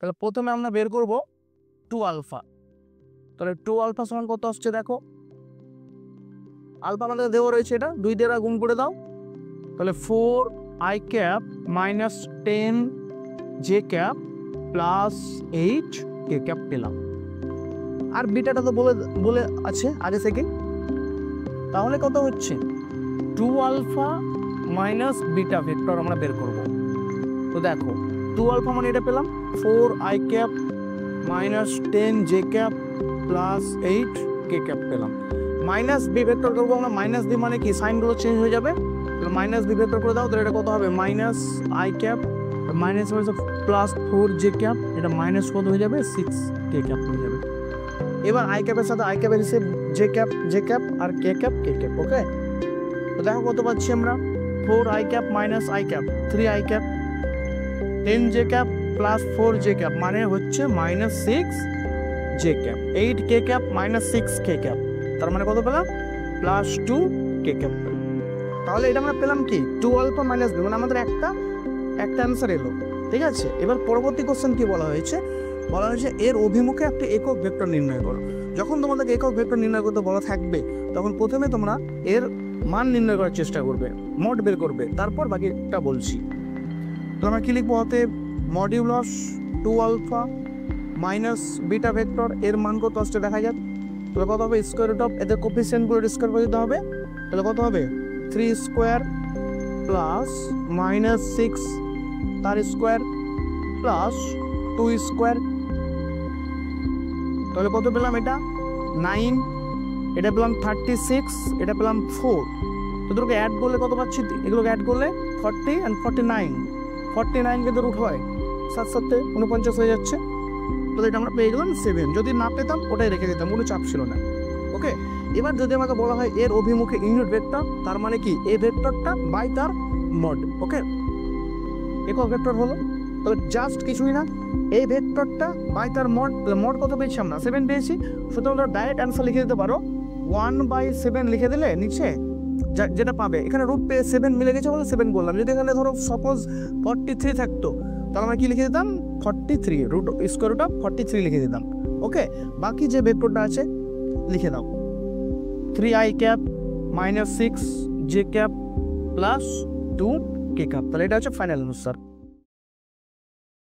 তাহলে প্রথমে আমরা বের করব 2 আলফা। তাহলে 2 আলফা সমান কত আসছে দেখো, আলফা আমাদের দেওয়া রয়েছে, এটা 2 দ্বারা গুণ করে দাও। তাহলে 4i cap minus 10j cap plus 8k cap পেলাম। আর বিটাটা তো বলে আছে আগে থেকে। তাহলে কত হচ্ছে 2 আলফা মাইনাস বিটা ভেক্টর আমরা বের করব। তো দেখো 2 আলফা মানে এটা পেলাম 4i cap minus 10j cap plus 8k cap পেলাম। মাইনাস বি ভেক্টর করবো আমরা, মাইনাস বি মানে কি সাইনগুলো চেঞ্জ হয়ে যাবে। মাইনাস বি ভেক্টর করে দাও, তাহলে এটা কত হবে মাইনাস আই ক্যাপ মাইনাস হয়েছে প্লাস 4j ক্যাপ, এটা মাইনাস কত হয়ে যাবে 6k ক্যাপ হয়ে যাবে। এবার আই ক্যাপের সাথে আই ক্যাপের হিসেবে জে ক্যাপ আর কে ক্যাপ। ওকে, তো দেখো কত পাচ্ছি আমরা 4i cap minus I cap 3i cap 10j cap plus 4j cap মানে হচ্ছে minus 6j cap 8k cap minus 6k cap, তার মানে কত পেলাম প্লাস 2k ক্যাপ। তাহলে এটা আমরা পেলাম কি 2 আলফা মাইনাস বি, মানে আমাদের একটা অ্যান্সার এলো। ঠিক আছে, এবার পরবর্তী কোশ্চেন কি বলা হয়েছে এর অভিমুখে একটা একক ভেক্টর নির্ণয় করো। যখন তোমাদেরকে একক ভেক্টর নির্ণয় করতে বলা থাকবে তখন প্রথমে তোমরা এর মান নির্ণয় করার চেষ্টা করবে, মোড বের করবে, তারপর বাকিটা বলছি। তো আমরা কি লিখবো, হতে modulus 2 alpha minus beta vector এর মান কত আসছে দেখা যাক। তাহলে কত হবে স্কোয়ার রুট অফ এদের কোফিসিয়েন্টগুলো স্কোয়ার করে দিতে হবে। তাহলে কত হবে 3 স্কোয়ার প্লাস মাইনাস 6 তার স্কোয়ার প্লাস 2 স্কোয়ার। তাহলে কত পেলাম এটা 9, এটা পেলাম 36, এটা পেলাম 4। তো দুটোকে অ্যাড করলে কত পাচ্ছি, এগুলোকে অ্যাড করলে 40 and 49 কিন্তু রুট হয় 7 7 49 হয়ে যাচ্ছে। তো এটা আমরা পেয়ে গেলাম 7। যদি না পেতাম ওটাই রেখে দিতাম, কোনো চাপ ছিল না। ওকে, এবার যদি আমাকে বলা হয় এর অভিমুখে ইউনিট ভেক্টর, তার মানে কি এই ভেক্টরটা বাই তার মড। ওকে, একক ভেক্টর হলো, তবে জাস্ট কিছুই না, এই ভেক্টরটা বাই তার মড কত পেয়েছি আমরা 7 পেয়েছি। সুতরাং ডাইরেক্ট অ্যান্সার লিখে দিতে পারো 1/7 লিখে দিলে নিচে যেটা পাবে, এখানে রুট পেয়ে 7 মিলে গেছে বলে 7 বললাম। যদি এখানে ধরো সাপোজ 43 থাকতো তাহলে আমরা কি লিখে দিতাম 43 রুট স্কোয়ার রুট অফ 43 লিখে দিতাম। ওকে, বাকি যে ভেক্টরটা আছে লিখে দাও 3i cap minus 6j cap plus 2k cap. তাহলে এটা হচ্ছে ফাইনাল আনসার।